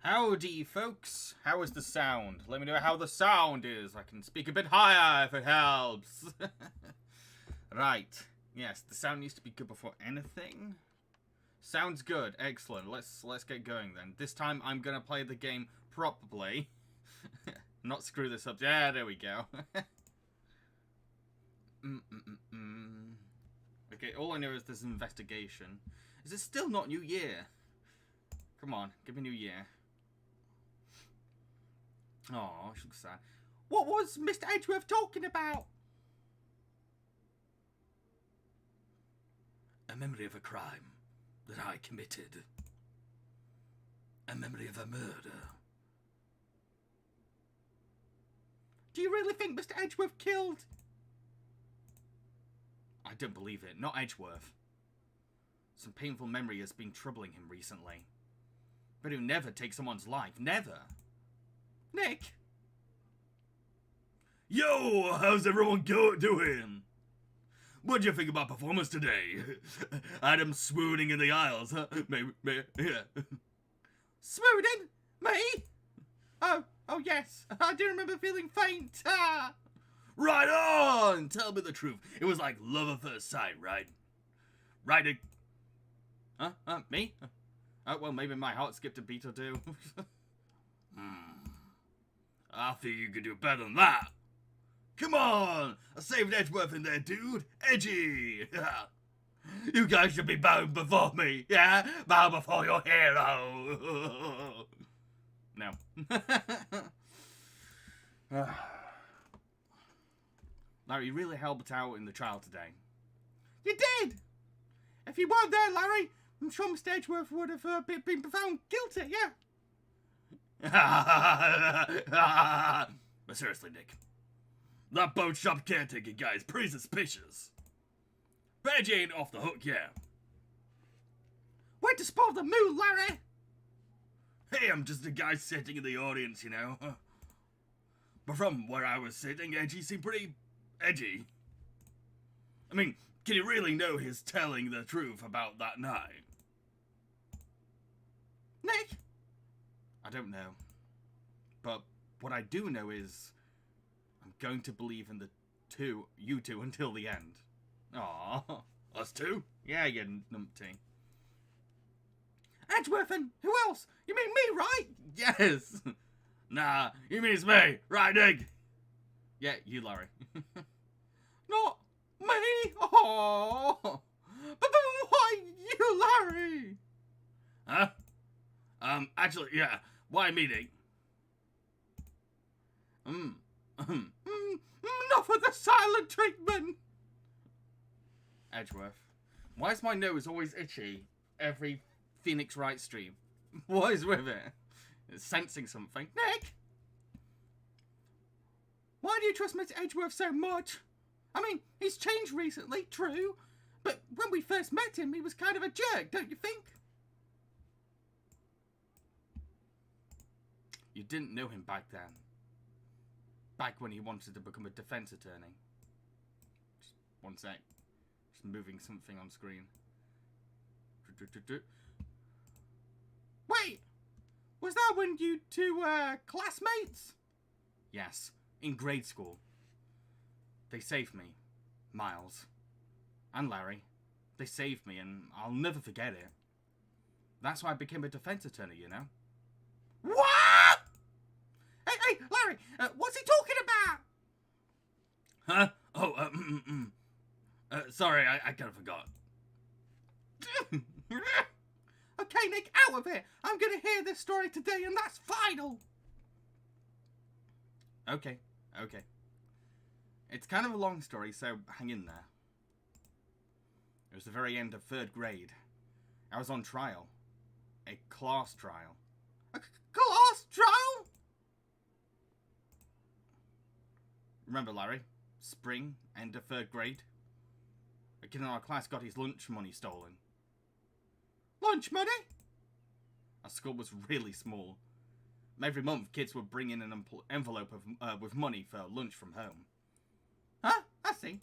Howdy, folks. How is the sound? Let me know how the sound is. I can speak a bit higher if it helps. Right. Yes, the sound needs to be good before anything. Sounds good. Excellent. Let's get going then. This time I'm gonna play the game properly. Not screw this up. Yeah, there we go. Okay, all I know is there's an investigation. Is it still not New Year? Come on, give me New Year. Oh, she looks sad. What was Mr. Edgeworth talking about? A memory of a crime that I committed. A memory of a murder. Do you really think Mr. Edgeworth killed? I don't believe it. Not Edgeworth. Some painful memory has been troubling him recently. But he'll never take someone's life. Never. Nick? Yo, how's everyone doing? What'd you think of my performance today? Adam swooning in the aisles, huh? Yeah. Swooning? Me? Oh, yes. I do remember feeling faint. Ah. Right on! Tell me the truth. It was like love at first sight, right? Right. Me? Oh, well, maybe my heart skipped a beat or two. I think you could do better than that. Come on! I saved Edgeworth in there, dude. Edgy! You guys should be bowing before me, yeah? Bow before your hero. No. Larry really helped out in the trial today. You did! If you weren't there, Larry, I'm sure Mr. Edgeworth would have been found guilty, yeah? But seriously, Nick, that boat shop caretaker guy is pretty suspicious. Badge ain't off the hook yet. Way to spoil the mood, Larry! Hey, I'm just a guy sitting in the audience, you know. But from where I was sitting, Edgy seemed pretty edgy. I mean, can you really know he's telling the truth about that night? Nick? I don't know. But what I do know is I'm going to believe in you two until the end. Aw, us two? Yeah, you numpty. Edgeworth and who else? You mean me, right? Yes. Nah, you mean it's me, right, Dig? Yeah, you, Larry. Not me. Oh, but why you, Larry? Huh? Actually, yeah. Why me, Dig? Enough with the silent treatment. Edgeworth, why is my nose always itchy every Phoenix Wright stream? What is with it? It's sensing something. Nick! Why do you trust Mr. Edgeworth so much? I mean, he's changed recently, true. But when we first met him, he was kind of a jerk, don't you think? You didn't know him back then. Back when he wanted to become a defense attorney. Just one sec. Just moving something on screen. Wait! Was that when you two were classmates? Yes, in grade school. They saved me. Miles. And Larry. They saved me and I'll never forget it. That's why I became a defense attorney, you know? What? Hey, Larry, what's he talking about? Huh? Oh, sorry, I kind of forgot. Okay, Nick, out of it. I'm going to hear this story today, and that's final. Okay. It's kind of a long story, so hang in there. It was the very end of 3rd grade. I was on trial. A class trial. A class trial? Remember, Larry? Spring, end of 3rd grade. A kid in our class got his lunch money stolen. Lunch money? Our school was really small. Every month, kids would bring in an envelope with money for lunch from home. Huh? I see.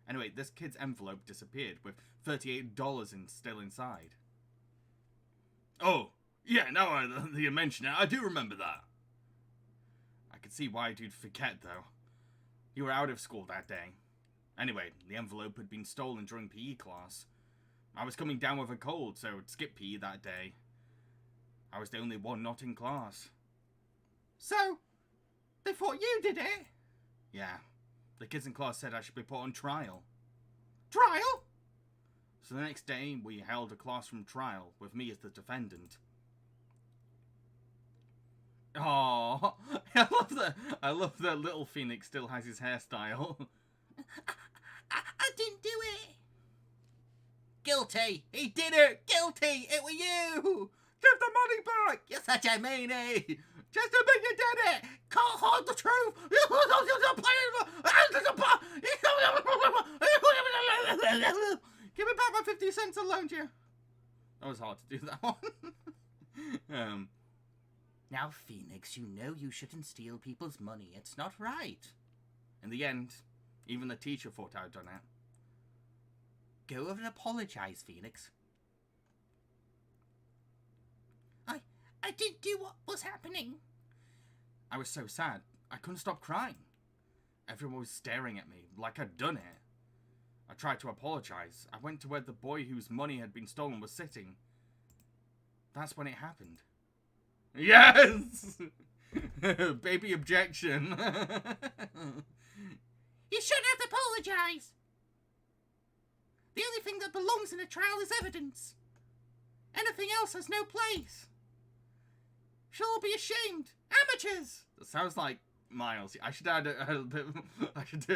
Anyway, this kid's envelope disappeared with $38 still inside. Oh, yeah, now that you mention it, I do remember that. I could see why you'd forget, though. You were out of school that day. Anyway, the envelope had been stolen during PE class. I was coming down with a cold, so I'd skip PE that day. I was the only one not in class. So, they thought you did it? Yeah. The kids in class said I should be put on trial. Trial? So the next day, we held a classroom trial with me as the defendant. Oh, I love that little Phoenix still has his hairstyle. I didn't do it. Guilty. He did it. Guilty. It was you. Give the money back. You're such a meanie. Just admit you did it. Can't hide the truth. Give me back my 50 cents I loaned you. That was hard to do, that one. Now, Phoenix, you know you shouldn't steal people's money. It's not right. In the end, even the teacher thought I'd done it. Go over and apologise, Phoenix. I didn't do what was happening. I was so sad. I couldn't stop crying. Everyone was staring at me like I'd done it. I tried to apologise. I went to where the boy whose money had been stolen was sitting. That's when it happened. Yes! Baby objection. You shouldn't have to apologise. The only thing that belongs in a trial is evidence. Anything else has no place. Should all be ashamed. Amateurs! That sounds like Miles. I should add a bit.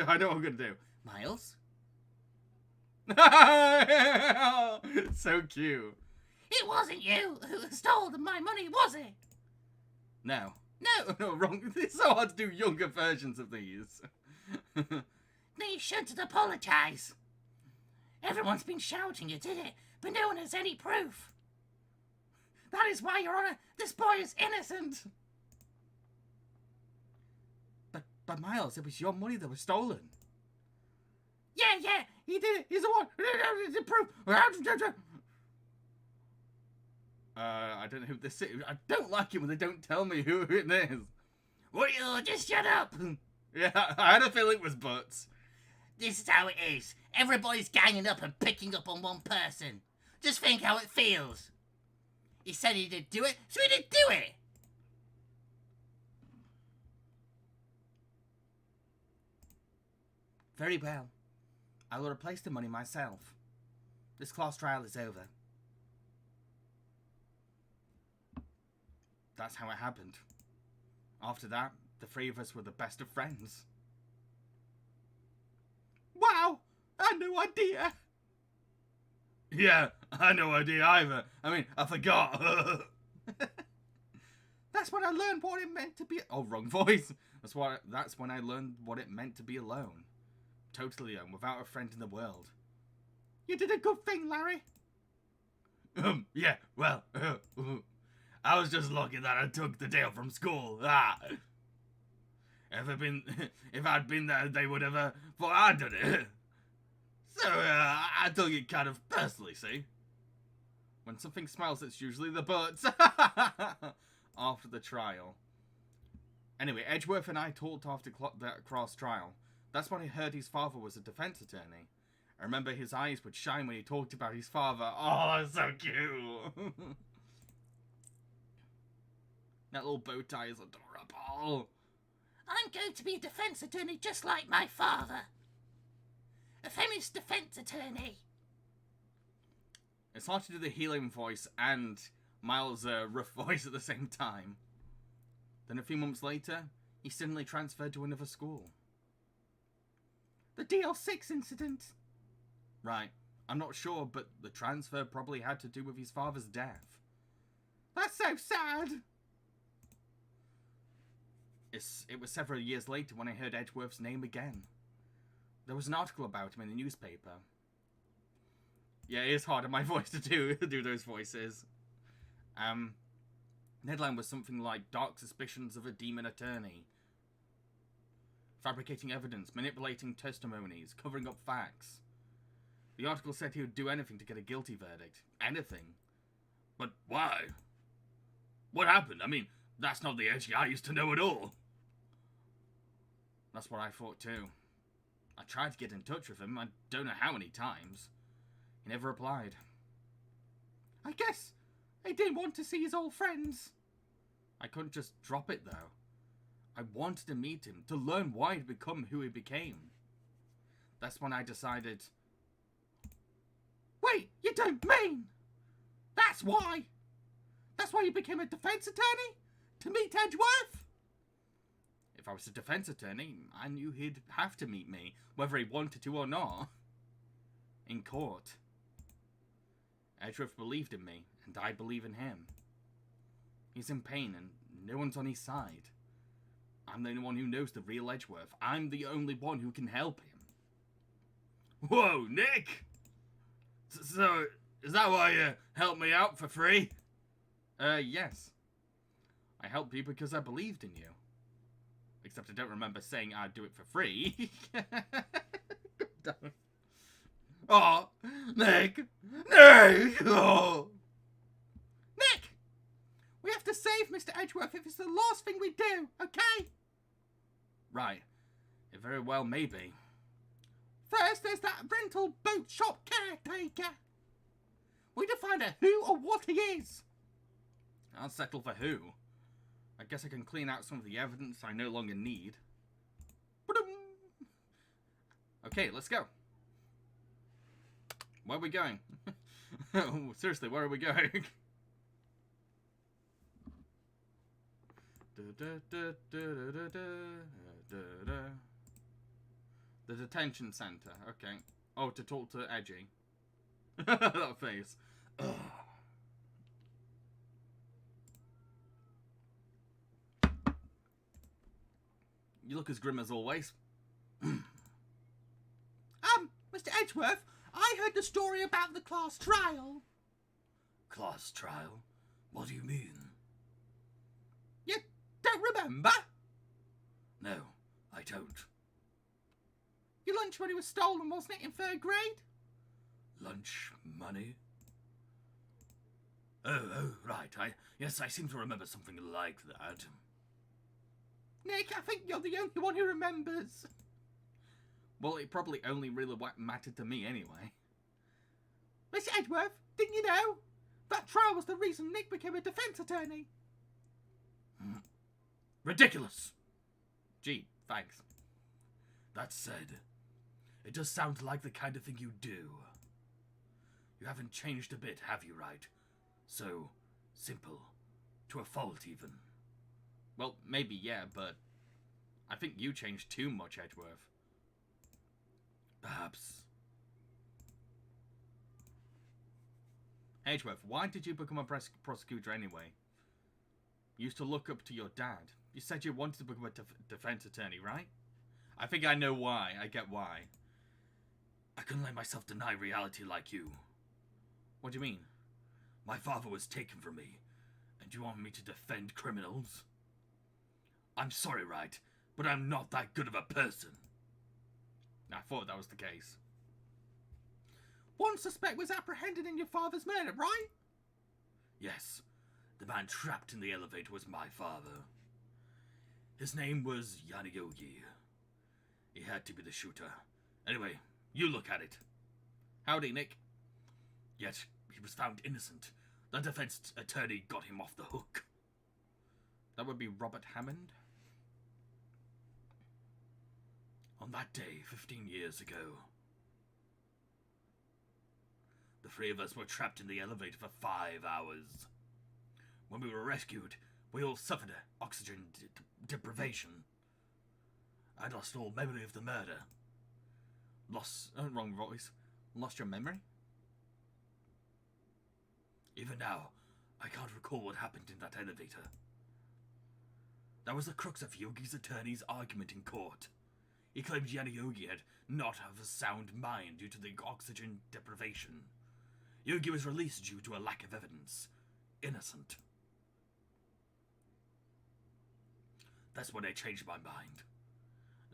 I know what I'm going to do. Miles? So cute. It wasn't you who stole my money, was it? No. No, wrong. It's so hard to do younger versions of these. Then you shouldn't apologise. Everyone's been shouting you did it, but no one has any proof. That is why, Your Honour, this boy is innocent. But Miles, it was your money that was stolen. Yeah, he did it. He's the one. The proof. I don't know who this is. I don't like it when they don't tell me who it is. What you just shut up! Yeah, I had a feeling it was butts. This is how it is. Everybody's ganging up and picking up on one person. Just think how it feels. He said he didn't do it, so he didn't do it. Very well. I will replace the money myself. This class trial is over. That's how it happened. After that, the three of us were the best of friends. Wow! I had no idea! Yeah, I had no idea either. I mean, I forgot. That's when I learned what it meant to be... Oh, wrong voice. That's when I learned what it meant to be alone. Totally alone, without a friend in the world. You did a good thing, Larry. Yeah, well, I was just lucky that I took the day off from school. If I'd been there, they would have thought I'd done it. So, I took it kind of personally, see? When something smells, it's usually the butts. After the trial. Anyway, Edgeworth and I talked after that cross trial. That's when I heard his father was a defense attorney. I remember his eyes would shine when he talked about his father. Oh, that's so cute. That little bow tie is adorable. I'm going to be a defense attorney just like my father. A famous defense attorney. It's hard to do the helium voice and Miles' rough voice at the same time. Then a few months later, he suddenly transferred to another school. The DL6 incident. Right, I'm not sure, but the transfer probably had to do with his father's death. That's so sad. It was several years later when I heard Edgeworth's name again. There was an article about him in the newspaper. Yeah, it is hard on my voice to do those voices. The headline was something like Dark Suspicions of a Demon Attorney. Fabricating evidence, manipulating testimonies, covering up facts. The article said he would do anything to get a guilty verdict. Anything. But why? What happened? I mean, that's not the Edgy I used to know at all. That's what I thought too. I tried to get in touch with him, I don't know how many times. He never replied. I guess he didn't want to see his old friends. I couldn't just drop it though. I wanted to meet him, to learn why he'd become who he became. That's when I decided... Wait, you don't mean? That's why? That's why you became a defense attorney? To meet Edgeworth? If I was a defense attorney, I knew he'd have to meet me, whether he wanted to or not. In court. Edgeworth believed in me, and I believe in him. He's in pain, and no one's on his side. I'm the only one who knows the real Edgeworth. I'm the only one who can help him. Whoa, Nick! So, is that why you helped me out for free? Yes. I helped you because I believed in you. Except I don't remember saying I'd do it for free. Oh, Nick! Nick! Oh. Nick! We have to save Mr. Edgeworth if it's the last thing we do, okay? Right. It very well may be. First, there's that rental boat shop caretaker. We need to find out who or what he is. I'll settle for who. I guess I can clean out some of the evidence I no longer need. Okay, let's go. Where are we going? Oh, seriously, where are we going? The detention center. Okay. Oh, to talk to Edgy. That face. Ugh. You look as grim as always. Mr. Edgeworth, I heard the story about the class trial. Class trial? What do you mean? You don't remember? No, I don't. Your lunch money was stolen, wasn't it, in 3rd grade? Lunch money? Oh, right. Yes, I seem to remember something like that. Nick, I think you're the only one who remembers. Well, it probably only really mattered to me anyway. Miss Edgeworth, didn't you know? That trial was the reason Nick became a defense attorney. Ridiculous! Gee, thanks. That said, it does sound like the kind of thing you do. You haven't changed a bit, have you, Wright? So simple. To a fault, even. Well, maybe, yeah, but I think you changed too much, Edgeworth. Perhaps. Edgeworth, why did you become a prosecutor anyway? You used to look up to your dad. You said you wanted to become a defense attorney, right? I think I know why. I get why. I couldn't let myself deny reality like you. What do you mean? My father was taken from me, and you want me to defend criminals? I'm sorry, Wright, but I'm not that good of a person. I thought that was the case. One suspect was apprehended in your father's murder, right? Yes, the man trapped in the elevator was my father. His name was Jambareeqi. He had to be the shooter. Anyway, you look at it. Howdy, Nick. Yet, he was found innocent. The defense attorney got him off the hook. That would be Robert Hammond? On that day, 15 years ago, the three of us were trapped in the elevator for 5 hours. When we were rescued, we all suffered oxygen deprivation. I lost all memory of the murder. Wrong voice. Lost your memory? Even now, I can't recall what happened in that elevator. That was the crux of Yogi's attorney's argument in court. He claimed Jambareeqi had not have a sound mind due to the oxygen deprivation. Yogi was released due to a lack of evidence. Innocent. That's when I changed my mind.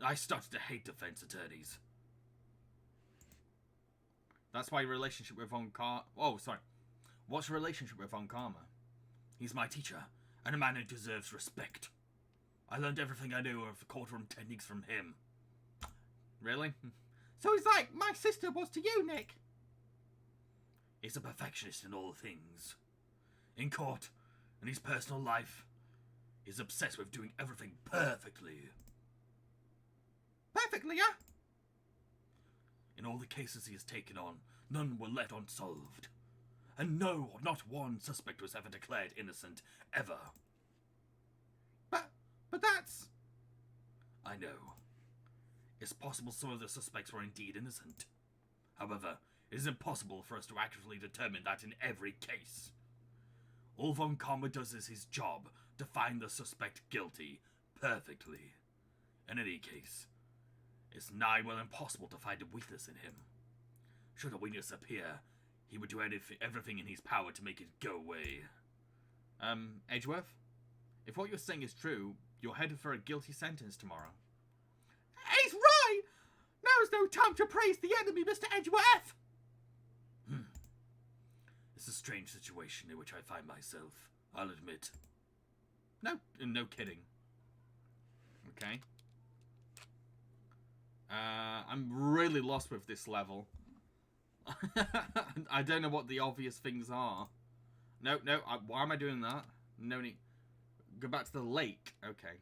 I started to hate defense attorneys. That's why your relationship with Von Karma... Oh, sorry. What's your relationship with Von Karma? He's my teacher, and a man who deserves respect. I learned everything I know of courtroom techniques from him. Really? So he's like my sister was to you, Nick. He's a perfectionist in all things. In court, in his personal life, he's obsessed with doing everything perfectly. Perfectly, yeah? In all the cases he has taken on, none were left unsolved. And no, not one suspect was ever declared innocent, ever. But that's... I know. It's possible some of the suspects were indeed innocent. However, it is impossible for us to accurately determine that in every case. All Von Karma does is his job to find the suspect guilty perfectly. In any case, it's nigh well impossible to find a weakness in him. Should a weakness appear, he would do everything in his power to make it go away. Edgeworth? If what you're saying is true, you're headed for a guilty sentence tomorrow. He's right! Now's no time to praise the enemy, Mr. Edgeworth! It's a strange situation in which I find myself, I'll admit. No kidding. Okay. I'm really lost with this level. I don't know what the obvious things are. No, why am I doing that? No need. Go back to the lake. Okay.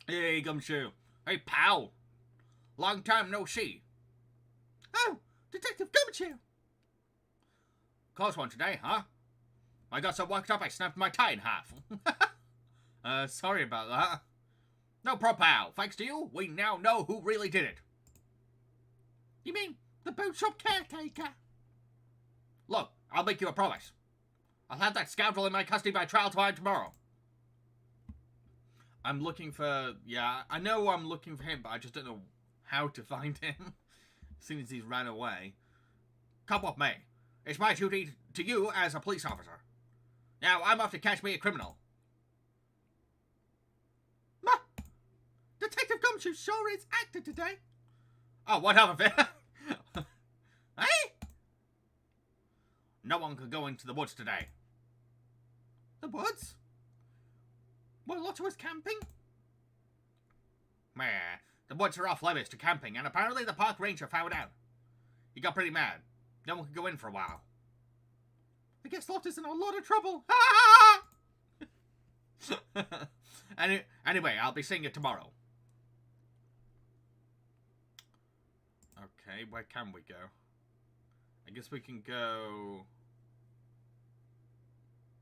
Hey, Gumshoe. Hey, pal. Long time no see. Oh, Detective Gumshoe. Close one today, huh? I got so worked up I snapped my tie in half. Sorry about that. No problem, pal. Thanks to you, we now know who really did it. You mean the boat shop caretaker? Look, I'll make you a promise. I'll have that scoundrel in my custody by trial tomorrow. I'm looking for... Yeah, I know I'm looking for him, but I just don't know how to find him. As soon as he's ran away. Come with me. It's my duty to you as a police officer. Now, I'm off to catch me a criminal. Detective Gumshoe sure is active today. Oh, what of it? no one could go into the woods today. The woods? Were a lot of us camping? Meh, the woods are off limits to camping, and apparently the park ranger found out. He got pretty mad. No one could go in for a while. I guess Lotter's in a lot of trouble. Anyway, I'll be seeing you tomorrow. Okay, where can we go? I guess we can go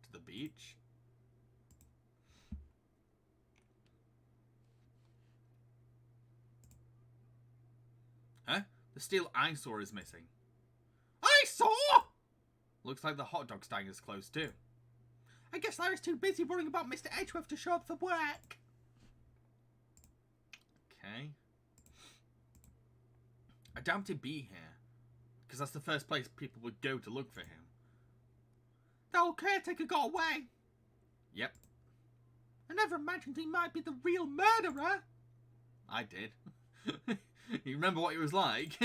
to the beach. Huh? The steel eyesore is missing. Eyesore? Looks like the hot dog stand is closed too. I guess Larry's too busy worrying about Mr. Edgeworth to show up for work. Okay. I doubt he'd be here, because that's the first place people would go to look for him. The old caretaker got away. Yep, I never imagined he might be the real murderer. I did. You remember what he was like?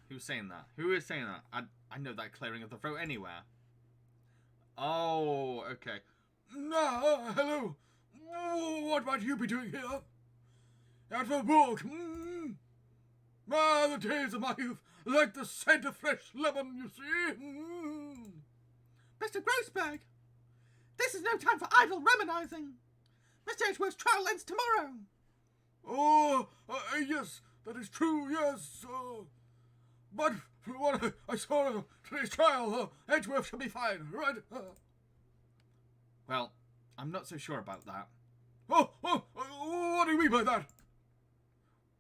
Who's saying that? Who is saying that? I know that clearing of the throat anywhere. Oh, okay. Hello. What might you be doing here? At the book. The days of my youth, like the scent of fresh lemon, you see. Mr. Grossberg, this is no time for idle reminiscing. Mr. Edgeworth's trial ends tomorrow. Oh, yes, that is true, yes. But from what I saw of today's trial, Edgeworth shall be fine, right? Well, I'm not so sure about that. What do you mean by that?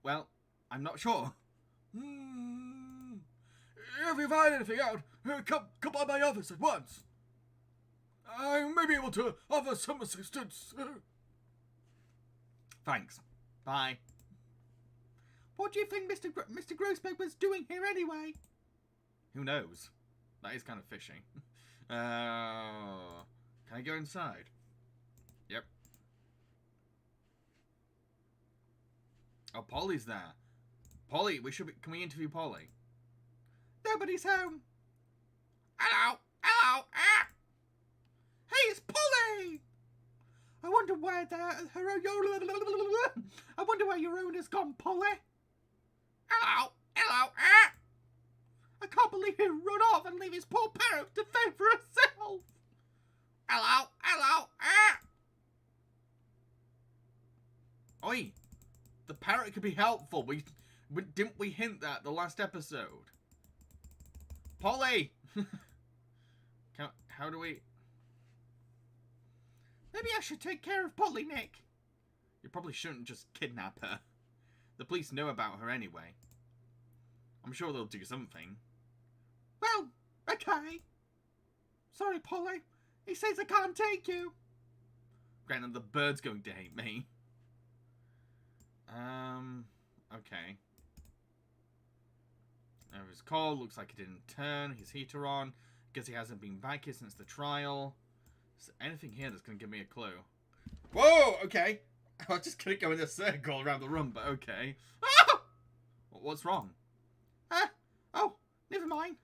Well, I'm not sure. If you find anything out, come by my office at once. I may be able to offer some assistance. Thanks. Bye. What do you think Mr. Grossberg was doing here anyway? Who knows? That is kind of fishy. Can I go inside? Yep. Oh, Polly's there. Polly, can we interview Polly? Nobody's home. Hello, hello, ah! Hey, it's Polly! I wonder where your owner's gone, Polly. Hello, hello, ah! I can't believe he'd run off and leave his poor parrot to fend for herself. Hello, hello, ah! Oi! The parrot could be helpful. Didn't we hint that the last episode? Polly! How do we... Maybe I should take care of Polly, Nick. You probably shouldn't just kidnap her. The police know about her anyway. I'm sure they'll do something. Well, okay. Sorry, Polly. He says I can't take you. Granted, the bird's going to hate me. Okay. There his call. Looks like he didn't turn his heater on. Guess he hasn't been back here since the trial. Is there anything here that's going to give me a clue? Whoa! Okay. I was just going to go in a circle around the room, but okay. Ah! What's wrong? Oh, never mind.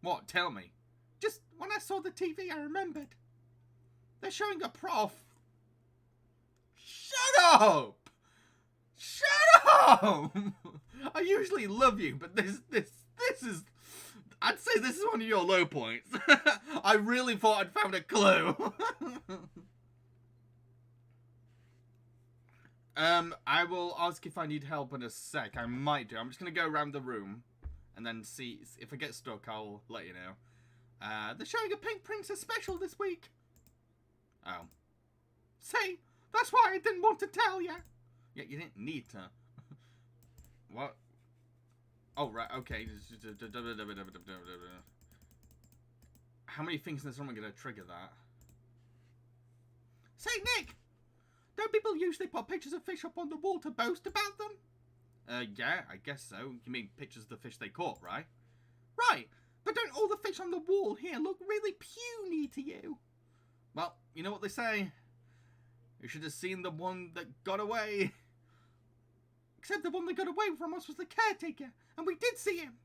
What? Tell me. Just when I saw the TV, I remembered. They're showing a prof. Shut up! Shut up! I usually love you, but this is... I'd say this is one of your low points. I really thought I'd found a clue. I will ask if I need help in a sec. I might do. I'm just going to go around the room and then see if I get stuck. I'll let you know. They're showing a Pink Princess special this week. Oh. See, that's why I didn't want to tell you. Yeah, you didn't need to. What? Oh, right, okay. How many things in this room are going to trigger that? Say, Nick, don't people usually put pictures of fish up on the wall to boast about them? Yeah, I guess so. You mean pictures of the fish they caught, right? Right, but don't all the fish on the wall here look really puny to you? Well, you know what they say. You should have seen the one that got away. Except the one that got away from us was the caretaker, and we did see him.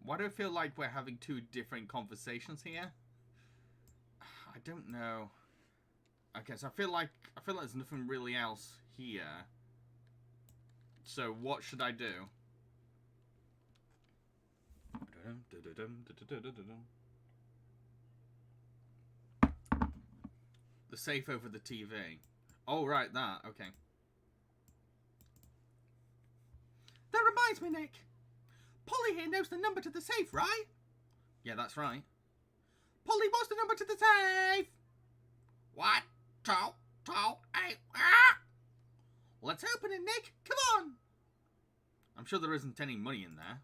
Why do I feel like we're having two different conversations here? I don't know. Okay, so I feel like there's nothing really else here. So what should I do? The safe over the TV. Oh, right, that. Okay. That reminds me, Nick. Polly here knows the number to the safe, right? Yeah, that's right. Polly, what's the number to the safe? What? 2, 2, 8. Let's open it, Nick. Come on. I'm sure there isn't any money in there.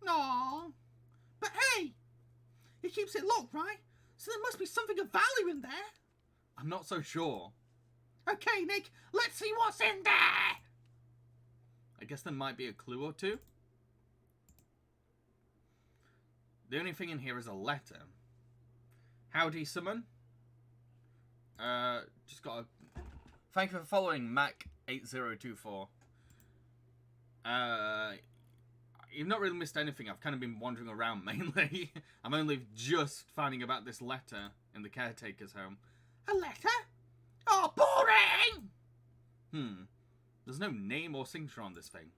No. But hey, he keeps it locked, right? So there must be something of value in there. I'm not so sure. Okay, Nick, let's see what's in there. I guess there might be a clue or two. The only thing in here is a letter. Howdy, summon. Just got a... Thank you for following Mac8024. You've not really missed anything. I've kind of been wandering around mainly. I'm only just finding about this letter in the caretaker's home. A letter? Oh, boring! There's no name or signature on this thing.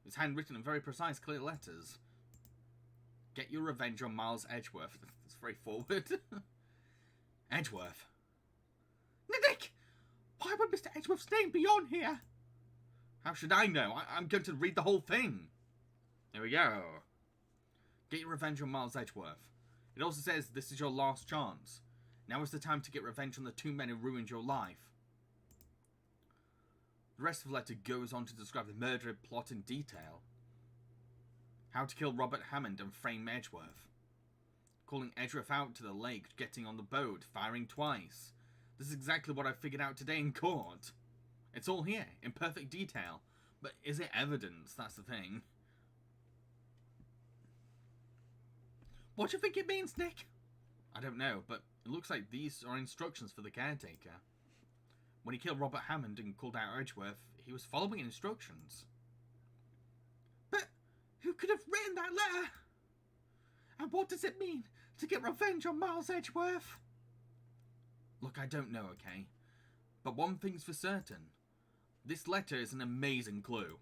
It's handwritten in very precise, clear letters. Get your revenge on Miles Edgeworth. It's very forward. Edgeworth. Nick! Why would Mr. Edgeworth's name be on here? How should I know? I'm going to read the whole thing. There we go. Get your revenge on Miles Edgeworth. It also says this is your last chance. Now is the time to get revenge on the two men who ruined your life. The rest of the letter goes on to describe the murder plot in detail. How to kill Robert Hammond and frame Edgeworth. Calling Edgeworth out to the lake, getting on the boat, firing twice. This is exactly what I figured out today in court. It's all here, in perfect detail. But is it evidence? That's the thing. What do you think it means, Nick? I don't know, but it looks like these are instructions for the caretaker. When he killed Robert Hammond and called out Edgeworth, he was following instructions. But who could have written that letter? And what does it mean to get revenge on Miles Edgeworth? Look, I don't know, okay? But one thing's for certain. This letter is an amazing clue.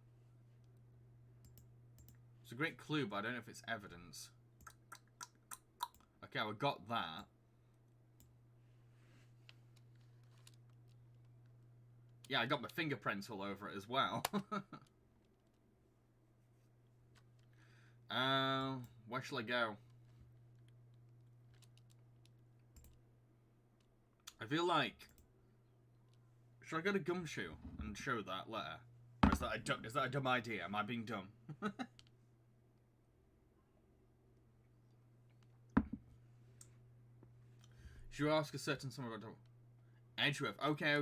It's a great clue, but I don't know if it's evidence. Okay, I got that. Yeah, I got my fingerprints all over it as well. Where shall I go? I feel like... Should I go to Gumshoe and show that letter? Or is that a dumb idea? Am I being dumb? Should you ask a certain someone about Edgeworth? Okay.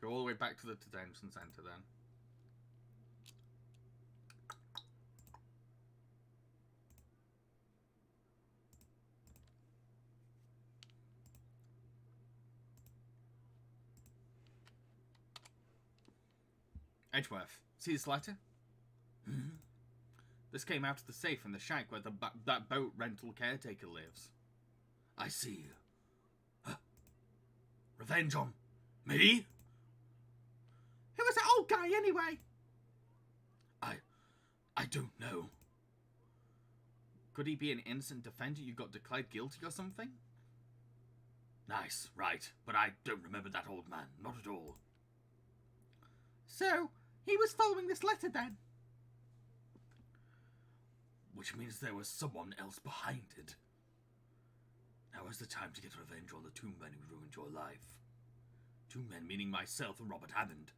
Go all the way back to the detention centre then. Edgeworth, see this letter? This came out of the safe in the shack where that boat rental caretaker lives. I see. Revenge on me? Who was that old guy anyway? I don't know. Could he be an innocent defendant you got declared guilty or something? Nice, right, but I don't remember that old man, not at all. So, he was following this letter then? Which means there was someone else behind it. Now is the time to get revenge on the two men who ruined your life. Two men meaning myself and Robert Hammond.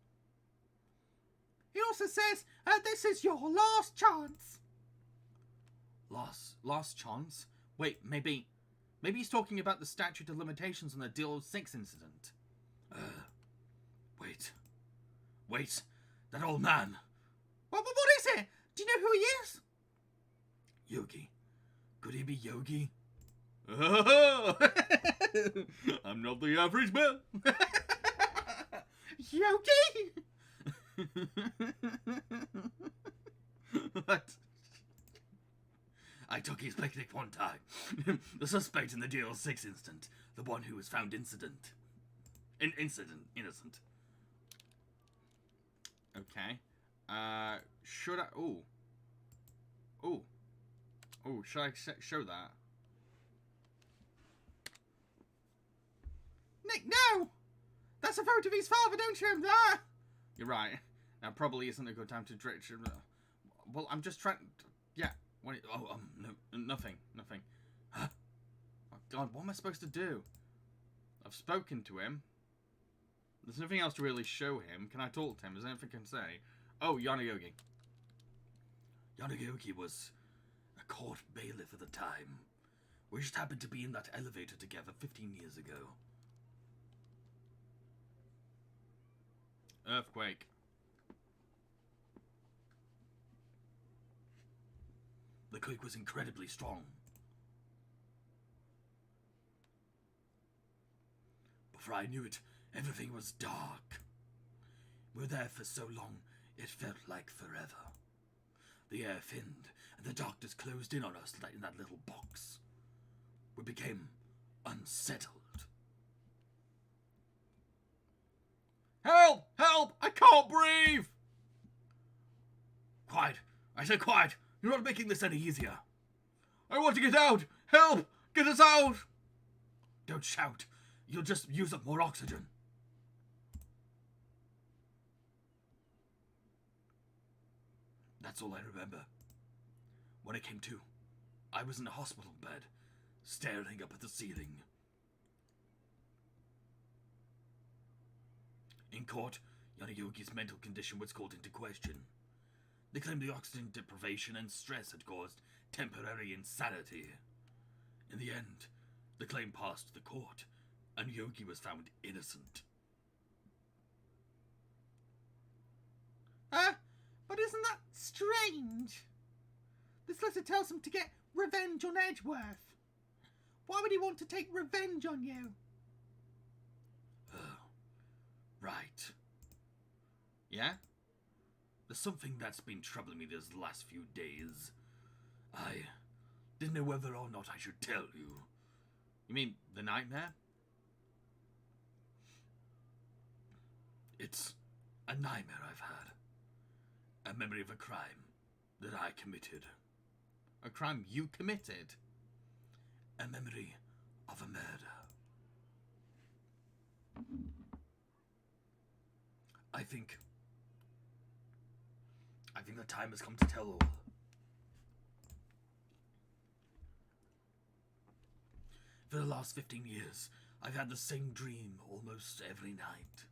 He also says, this is your last chance. Last chance? Wait, maybe he's talking about the statute of limitations on the Deal 6 incident. Wait, that old man. What is it? Do you know who he is? Yogi. Could he be Yogi? Oh, I'm not the average man. Yogi? What? I took his picnic one time. The suspect in the DL6 incident. The one who was found innocent. Okay. Should I... Ooh. Ooh. Ooh, should I show that? Nick, no! That's a photo of his father, don't show him that! You're right. Now probably isn't a good time to direct. Well, I'm just trying. Yeah. What? Oh, no, nothing. Huh? Oh God, what am I supposed to do? I've spoken to him. There's nothing else to really show him. Can I talk to him? Is there anything I can say? Oh, Jambareeqi. Jambareeqi was a court bailiff at the time. We just happened to be in that elevator together 15 years ago. Earthquake. The quake was incredibly strong. Before I knew it, everything was dark. We were there for so long, it felt like forever. The air thinned, and the darkness closed in on us like in that little box. We became unsettled. Help! Help! I can't breathe! Quiet! I said quiet! You're not making this any easier. I want to get out! Help! Get us out! Don't shout. You'll just use up more oxygen. That's all I remember. When I came to, I was in a hospital bed, staring up at the ceiling. In court, Jambareeqi's mental condition was called into question. They claimed the oxygen deprivation and stress had caused temporary insanity. In the end, the claim passed the court, and Yogi was found innocent. But isn't that strange? This letter tells him to get revenge on Edgeworth. Why would he want to take revenge on you? Right. Yeah? There's something that's been troubling me these last few days. I didn't know whether or not I should tell you. You mean the nightmare? It's a nightmare I've had. A memory of a crime that I committed. A crime you committed? A memory of a murder. I think the time has come to tell all. For the last 15 years, I've had the same dream almost every night.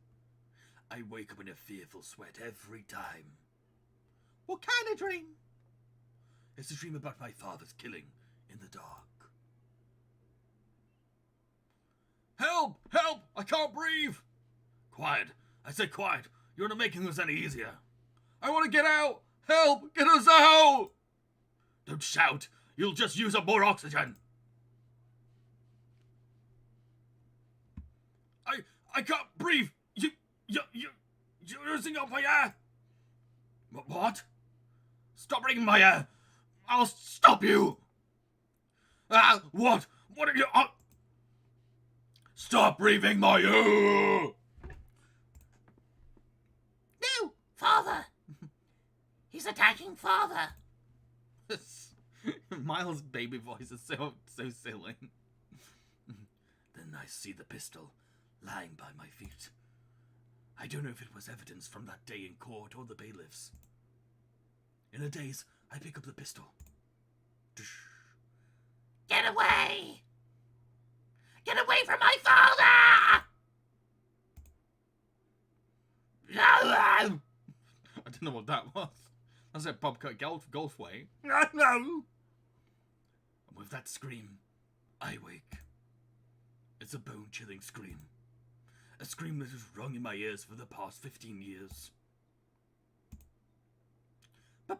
I wake up in a fearful sweat every time. What kind of dream? It's a dream about my father's killing in the dark. Help! Help! I can't breathe! Quiet! I said quiet! You're not making this any easier. I want to get out! Help! Get us out! Don't shout! You'll just use up more oxygen! I can't breathe! You're using up my air! What? Stop breathing my air! I'll stop you! What? What are you... Stop breathing my air! No! Father! He's attacking Father! Miles' baby voice is so silly. Then I see the pistol lying by my feet. I don't know if it was evidence from that day in court or the bailiffs. In a daze, I pick up the pistol. Get away! Get away from my father! I don't know what that was. That's a Bobcat Golfway. No! And with that scream, I wake. It's a bone-chilling scream. A scream that has rung in my ears for the past 15 years. But,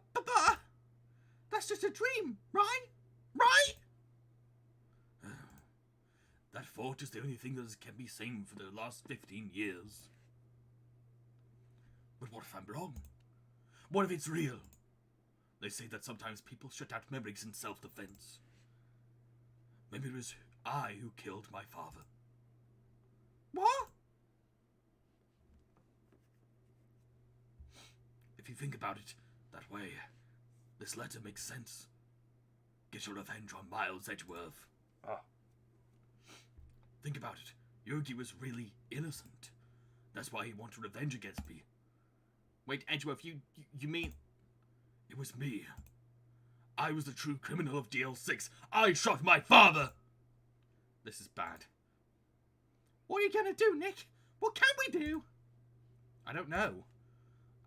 that's just a dream, right? Right? That thought is the only thing that has kept me sane for the last 15 years. But what if I'm wrong? What if it's real? They say that sometimes people shut out memories in self-defense. Maybe it was I who killed my father. What? If you think about it that way, this letter makes sense. Get your revenge on Miles Edgeworth. Think about it. Yogi was really innocent. That's why he wanted revenge against me. Wait, Edgeworth, you mean... It was me. I was the true criminal of DL6. I shot my father! This is bad. What are you gonna do, Nick? What can we do? I don't know.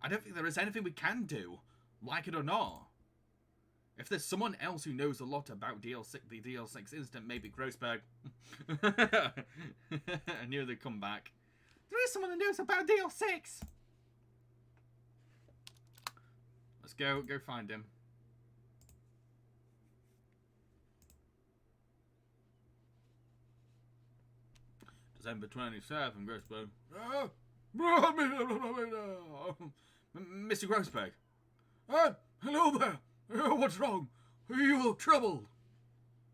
I don't think there is anything we can do, like it or not. If there's someone else who knows a lot about the DL6 incident, maybe Grossberg. I knew they'd come back. There is someone who knows about DL6. Let's go find him. December 27th, Grossberg. Mr. Grossberg. Hello there. What's wrong? You look troubled.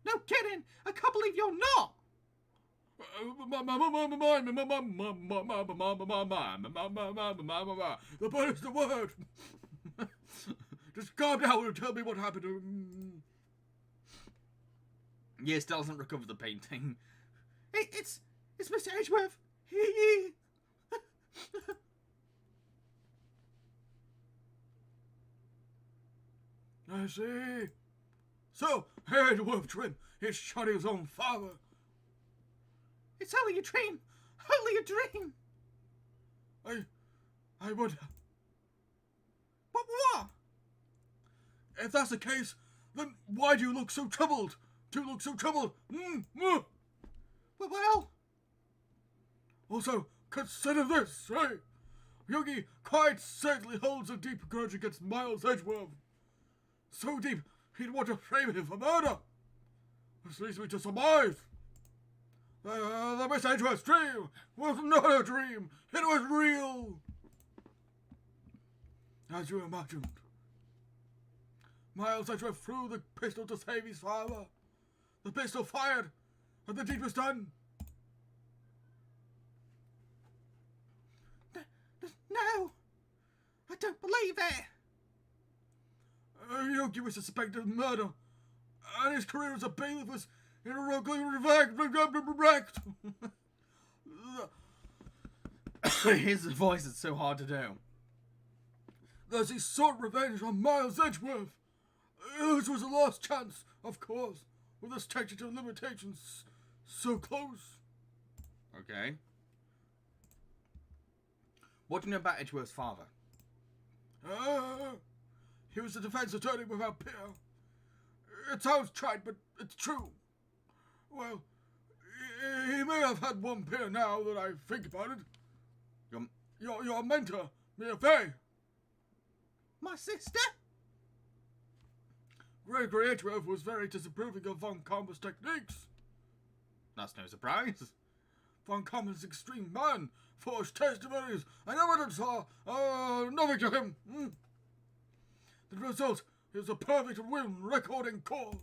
No kidding. I can't believe you're not. The bird is the word. Just calm down and tell me what happened. Yeah, still doesn't recover the painting. It's Mr. Edgeworth. I see. So, Edgeworth Trim is shot his own father. It's only a dream. Only a dream. I would... What? If that's the case, then why do you look so troubled? Well... Also, consider this, right? Yogi quite certainly holds a deep grudge against Miles Edgeworth. So deep, he'd want to frame him for murder. This leads me to surmise. The Miss Edgeworth's dream was not a dream. It was real. As you imagined. Miles Edgeworth threw the pistol to save his father. The pistol fired, and the deed was done. No. I don't believe it. Yogi was suspected of murder, and his career as a bailiff was irrevocably wrecked. His voice is so hard to do. Thus he sought revenge on Miles Edgeworth. This was a last chance, of course, with the statute of limitations so close. Okay. What do you know about Edgeworth's father? He was a defense attorney without peer. It sounds trite, but it's true. Well, he may have had one peer now that I think about it. Your mentor, Mia Fey. My sister? Gregory Edgeworth was very disapproving of Von Common's techniques. That's no surprise. Von Common's extreme man, forged testimonies and evidence are nothing to him. The result is a perfect win record in court.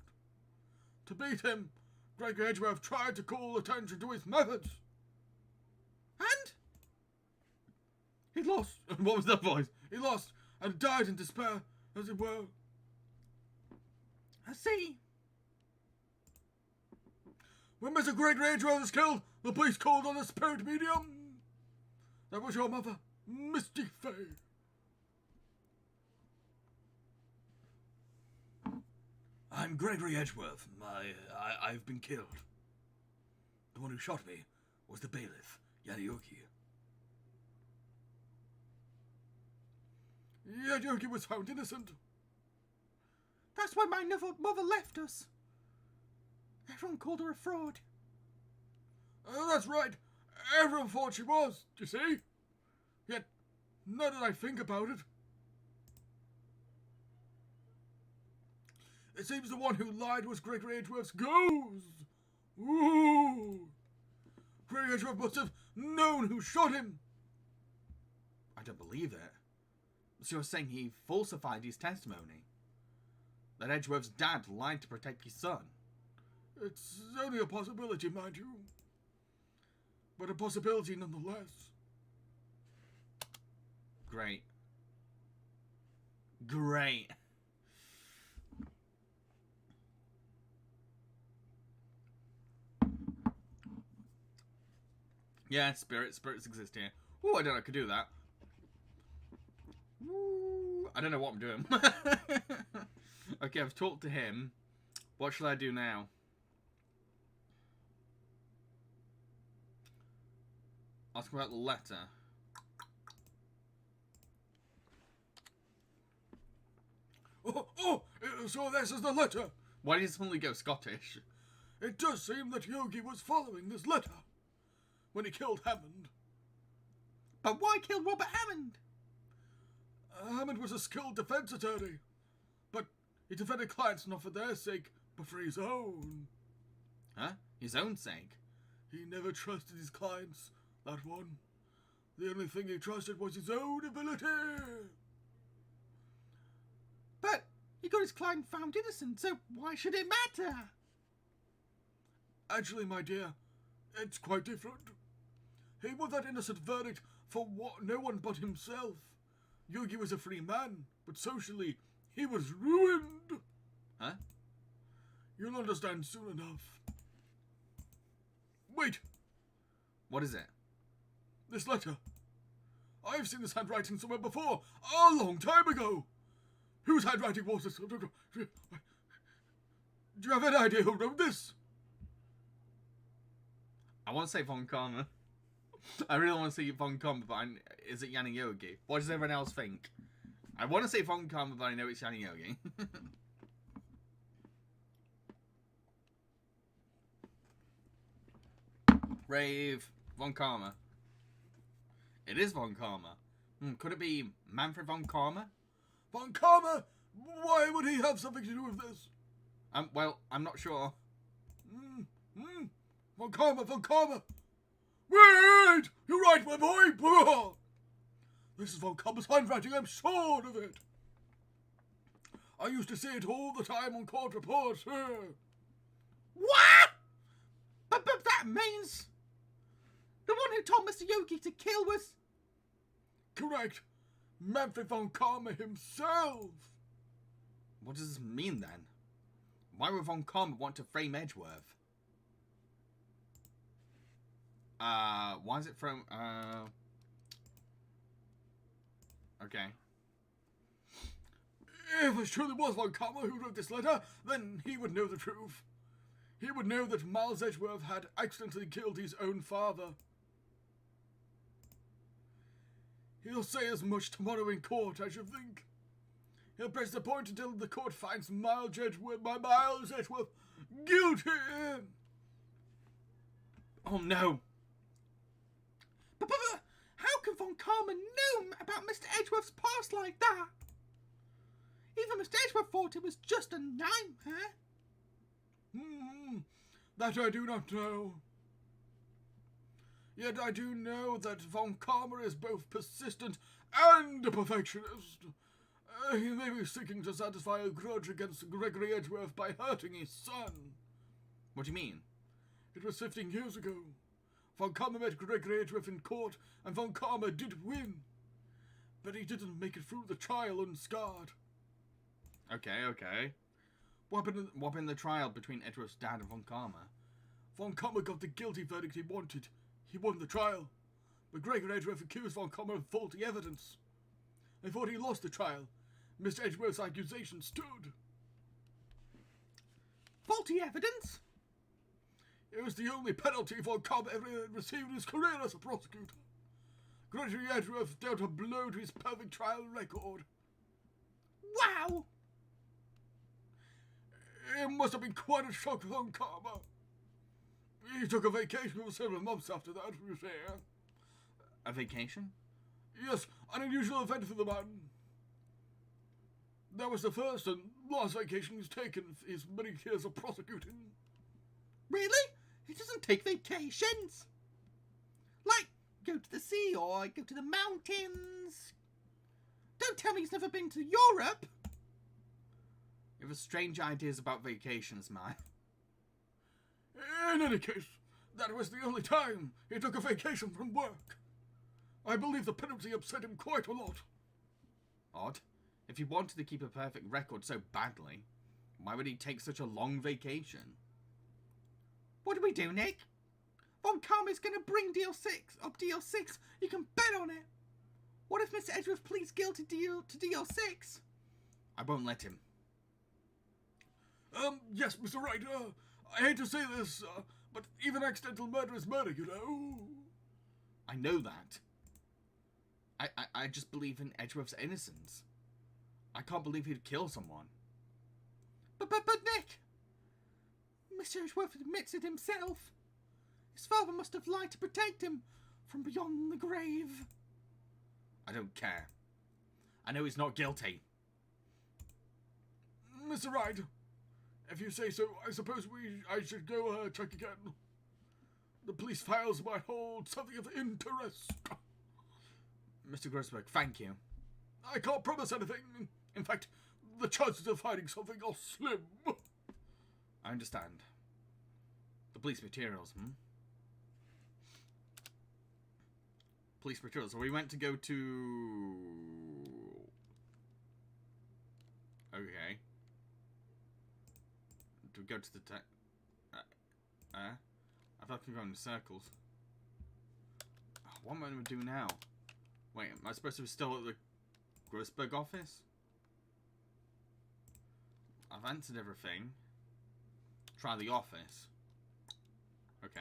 To beat him, Gregory Edgeworth tried to call attention to his methods. And? He lost. What was that voice? He lost and died in despair, as it were. I see. When Mr. Gregory Edgeworth was killed, the police called on a spirit medium. That was your mother, Misty Fey. I'm Gregory Edgeworth. I've been killed. The one who shot me was the bailiff, Yadioki. Yadioki was found innocent. That's why my mother left us. Everyone called her a fraud. That's right. Everyone thought she was, you see? Yet, now that I think about it, it seems the one who lied was Gregory Edgeworth's ghost. Ooh! Gregory Edgeworth must have known who shot him. I don't believe it. So you're saying he falsified his testimony? that Edgeworth's dad lied to protect his son? It's only a possibility, mind you. But a possibility nonetheless. Great. Great. Yeah, spirits exist here. Ooh, I don't know, I could do that. Ooh, I don't know what I'm doing. Okay, I've talked to him. What should I do now? Ask him about the letter. So this is the letter. Why did he suddenly go Scottish? It does seem that Yogi was following this letter when he killed Hammond. But why kill Robert Hammond? Hammond was a skilled defense attorney, but he defended clients not for their sake, but for his own. Huh? His own sake? He never trusted his clients, that one. The only thing he trusted was his own ability. But he got his client found innocent, so why should it matter? Actually, my dear, it's quite different. He won that innocent verdict for no one but himself. Yogi was a free man, but socially, he was ruined. Huh? You'll understand soon enough. Wait, What is it? this letter. I've seen this handwriting somewhere before, a long time ago. Whose handwriting was this? Do you have any idea who wrote this? I want to say Von Karma. I really want to say Von Karma, but is it Yanni Yogi? What does everyone else think? I want to say Von Karma, but I know it's Yanni Yogi. Rave. Von Karma. It is Von Karma. Could it be Manfred Von Karma? Von Karma? Why would he have something to do with this? Well, I'm not sure. Von Karma, Von Karma! Wait! You're right, my boy! This is Von Karma's handwriting, I'm sure of it. I used to see it all the time on court reports. What? But that means the one who told Mr. Yogi to kill was... Correct. Manfred Von Karma himself. What does this mean then? Why would Von Karma want to frame Edgeworth? Why is it from, okay. If it truly was Von Karma who wrote this letter, then he would know the truth. He would know that Miles Edgeworth had accidentally killed his own father. He'll say as much tomorrow in court, I should think. He'll press the point until the court finds Miles Edgeworth guilty. Oh no! But how can Von Karma know about Mr. Edgeworth's past like that? Even Mr. Edgeworth thought it was just a nightmare. That I do not know. Yet I do know that Von Karma is both persistent and a perfectionist. He may be seeking to satisfy a grudge against Gregory Edgeworth by hurting his son. What do you mean? It was 15 years ago. Von Karma met Gregory Edgeworth in court, and Von Karma did win. But he didn't make it through the trial unscarred. Okay. What happened in the trial between Edgeworth's dad and Von Karma? Von Karma got the guilty verdict he wanted. He won the trial. But Gregory Edgeworth accused Von Karma of faulty evidence. They thought he lost the trial. Mr. Edgeworth's accusation stood. Faulty evidence? It was the only penalty Von Karma ever received in his career as a prosecutor. Gregory Edgeworth dealt a blow to his perfect trial record. Wow! It must have been quite a shock for Von Karma. He took a vacation for several months after that, you see. A vacation? Yes, an unusual event for the man. That was the first and last vacation he's taken in his many years of prosecuting. Really? He doesn't take vacations? Like, go to the sea or go to the mountains? Don't tell me he's never been to Europe. You have strange ideas about vacations, man. In any case, that was the only time he took a vacation from work. I believe the penalty upset him quite a lot. Odd. If he wanted to keep a perfect record so badly, why would he take such a long vacation? What do we do, Nick? Von Karma's gonna bring deal 6 up deal 6. You can bet on it. What if Mr. Edgeworth pleads guilty to deal 6? I won't let him. Yes, Mr. Wright, I hate to say this, but even accidental murder is murder, you know. I know that. I just believe in Edgeworth's innocence. I can't believe he'd kill someone. But Nick! Mr. Edgeworth admits it himself. His father must have lied to protect him from beyond the grave. I don't care. I know he's not guilty. Mr. Wright, if you say so, I suppose I should go check again. The police files might hold something of interest. Mr. Grossberg, thank you. I can't promise anything. In fact, the chances of finding something are slim. I understand. The police materials, Police materials. So we went to go to... Okay. Do we go to the I feel like I'm going in circles. What am I going to do now? Wait, am I supposed to be still at the Grossberg office? I've answered everything. Try the office. Okay.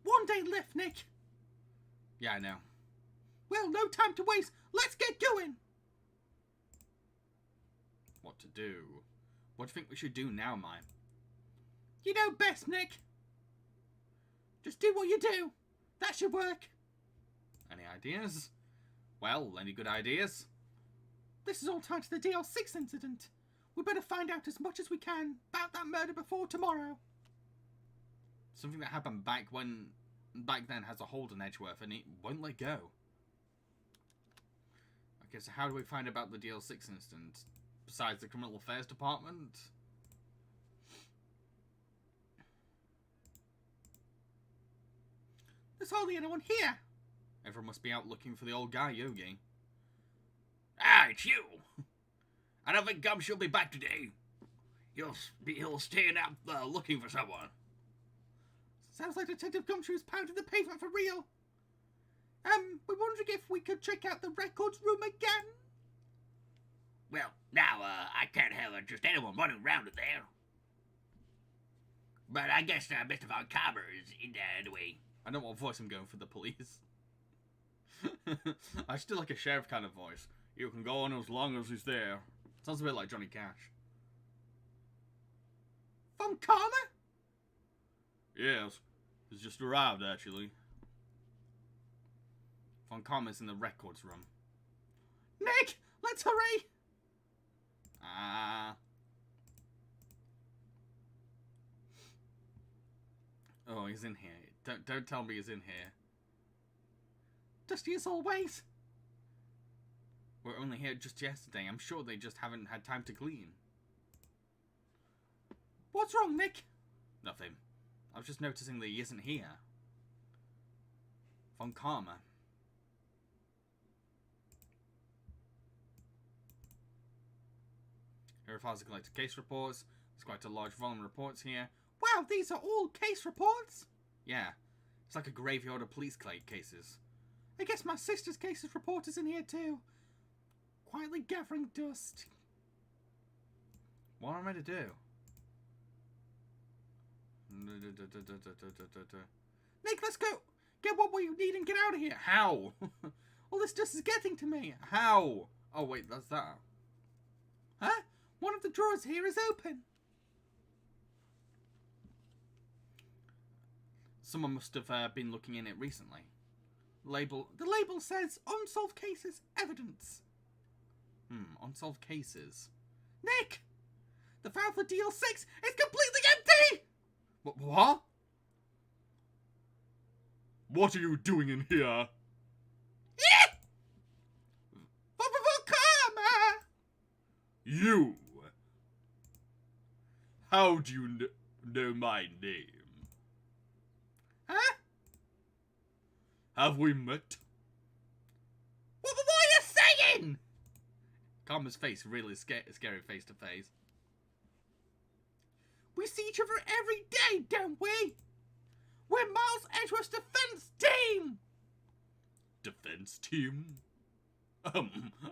One day left, Nick. Yeah, I know. Well, no time to waste. Let's get going. What to do? What do you think we should do now, Mime? You know best, Nick. Just do what you do. That should work. Any ideas? Well, any good ideas? This is all tied to the DL6 incident. We better find out as much as we can about that murder before tomorrow. Something that happened back then has a hold on Edgeworth and it won't let go. Okay, so how do we find about the DL6 incident? Besides the Criminal Affairs Department? There's hardly anyone here. Everyone must be out looking for the old guy, Yogi. Ah, it's you. I don't think Gumshoe will be back today. He'll stay out looking for someone. Sounds like Detective Gumshoe's pounded the pavement for real. We're wondering if we could check out the records room again. Well, now, I can't have just anyone running around in there. But I guess Mr. Von Karma is in there anyway. I know what voice I'm going for the police. I still like a sheriff kind of voice. You can go on as long as he's there. Sounds a bit like Johnny Cash. Von Karma? Yes, he's just arrived actually. Von Karma's in the records room. Nick, let's hurry! Oh, he's in here. Don't tell me he's in here. Dusty as always. We're only here just yesterday. I'm sure they just haven't had time to clean. What's wrong, Nick? Nothing. I was just noticing that he isn't here. Von Karma. Here are files to collect case reports. There's quite a large volume of reports here. Wow, these are all case reports? Yeah. It's like a graveyard of police cases. I guess my sister's cases report is in here too. Quietly gathering dust. What am I to do? Nick, let's go! Get what we need and get out of here! How? All this dust is getting to me! How? Oh wait, that's that. Huh? One of the drawers here is open! Someone must have been looking in it recently. The label says unsolved cases evidence. Unsolved cases. Nick! The file for DL6 is completely empty! What? What are you doing in here? Karma! You! How do you know my name? Huh? Have we met? What are you saying? Karma's face really scary face to face. We see each other every day, don't we? We're Miles Edgeworth's defense team! Defense team?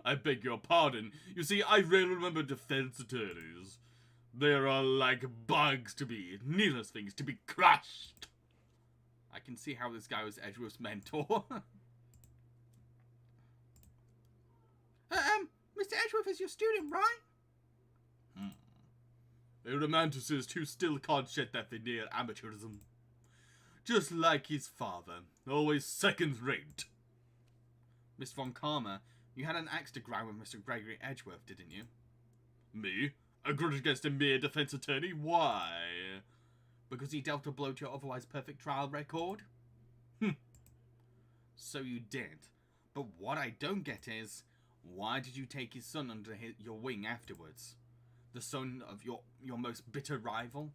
I beg your pardon. You see, I rarely remember defense attorneys. They are all like bugs to me, needless things to be crushed. I can see how this guy was Edgeworth's mentor. Mr. Edgeworth is your student, right? A romanticist who still can't shed that veneer amateurism. Just like his father, always second rate. Miss Von Karma, you had an axe to grind with Mr. Gregory Edgeworth, didn't you? Me? A grudge against a mere defense attorney? Why? Because he dealt a blow to your otherwise perfect trial record? So you did. But what I don't get is, why did you take his son under your wing afterwards? The son of your most bitter rival?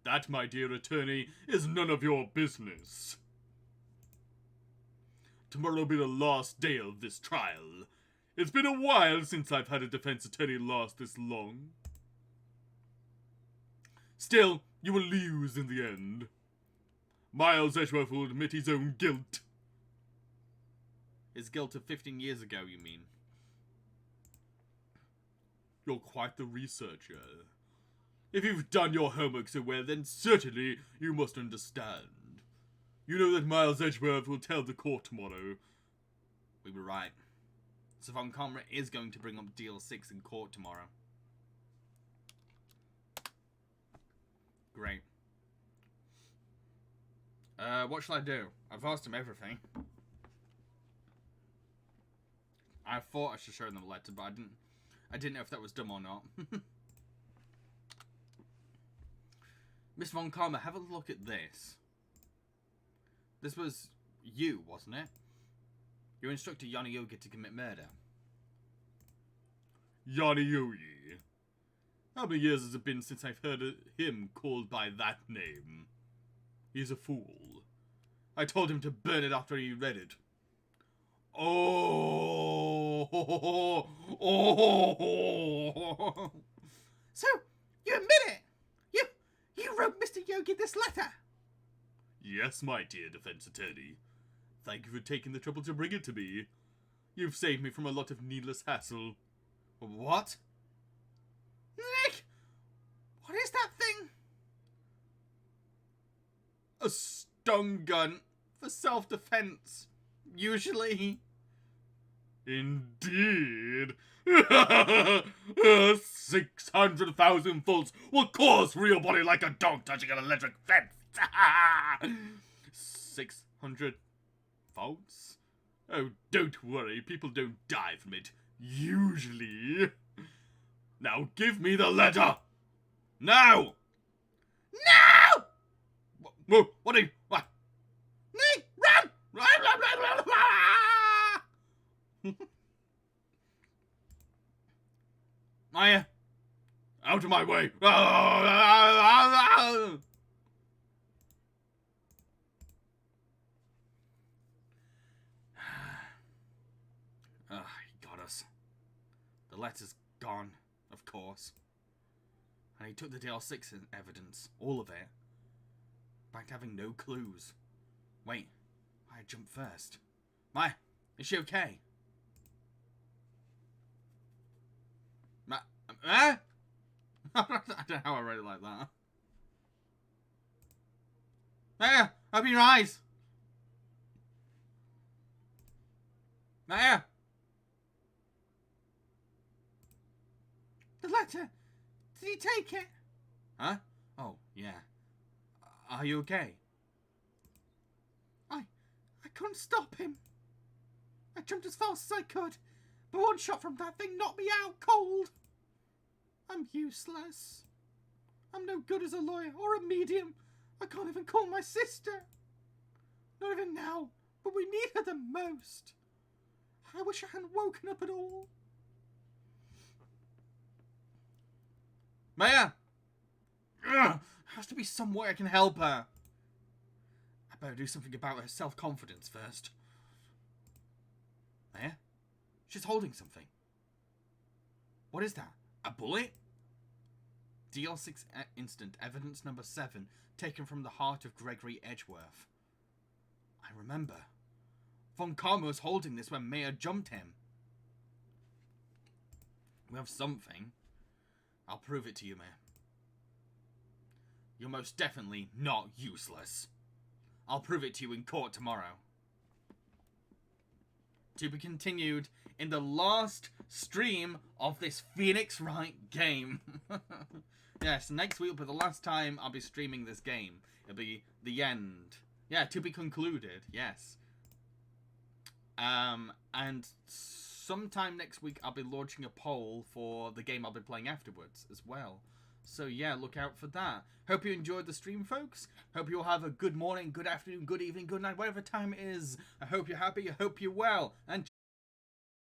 That, my dear attorney, is none of your business. Tomorrow will be the last day of this trial. It's been a while since I've had a defense attorney last this long. Still, you will lose in the end. Miles Edgeworth will admit his own guilt. His guilt of 15 years ago, you mean? You're quite the researcher. If you've done your homework so well, then certainly you must understand. You know that Miles Edgeworth will tell the court tomorrow. We were right. So Von Karma is going to bring up Deal 6 in court tomorrow. Great. What shall I do? I've asked him everything. I thought I should show them the letter, but I didn't know if that was dumb or not. Miss Von Karma, have a look at this. This was you, wasn't it? You instructed Yanni Yogi to commit murder. Yanni Yogi. How many years has it been since I've heard him called by that name? He's a fool. I told him to burn it after he read it. So, you admit it? You wrote Mr. Yogi this letter? Yes, my dear defense attorney. Thank you for taking the trouble to bring it to me. You've saved me from a lot of needless hassle. What? Nick! What is that thing? A stun gun for self-defense. Usually. Indeed. 600,000 volts will cause real body like a dog touching an electric fence. 600 volts? Oh, don't worry. People don't die from it. Usually. Now give me the letter. Now! No! What are you... What? Nick, run! Maya! Out of my way! He got us. The letter's gone, of course. And he took the DL6 evidence, all of it. Back to having no clues. Wait, I jumped first. Maya, is she okay? I don't know how I read it like that. Maya, open your eyes! Maya! The letter. Did he take it? Huh? Oh, yeah. Are you okay? I couldn't stop him. I jumped as fast as I could, but one shot from that thing knocked me out cold. I'm useless. I'm no good as a lawyer or a medium. I can't even call my sister. Not even now, but we need her the most. I wish I hadn't woken up at all. Maya! Ugh, has to be some way I can help her. I better do something about her self-confidence first. Maya? She's holding something. What is that? A bullet? DL6 incident, evidence number 7, taken from the heart of Gregory Edgeworth. I remember. Von Karma was holding this when Maya jumped him. We have something. I'll prove it to you, Maya. You're most definitely not useless. I'll prove it to you in court tomorrow. To be continued in the last stream of this Phoenix Wright game. Yes, next week will be the last time I'll be streaming this game. It'll be the end. Yeah, to be concluded, yes. And sometime next week I'll be launching a poll for the game I'll be playing afterwards as well. So yeah, look out for that. Hope you enjoyed the stream, folks. Hope you'll have a good morning, good afternoon, good evening, good night, whatever time it is. I hope you're happy, I hope you're well, and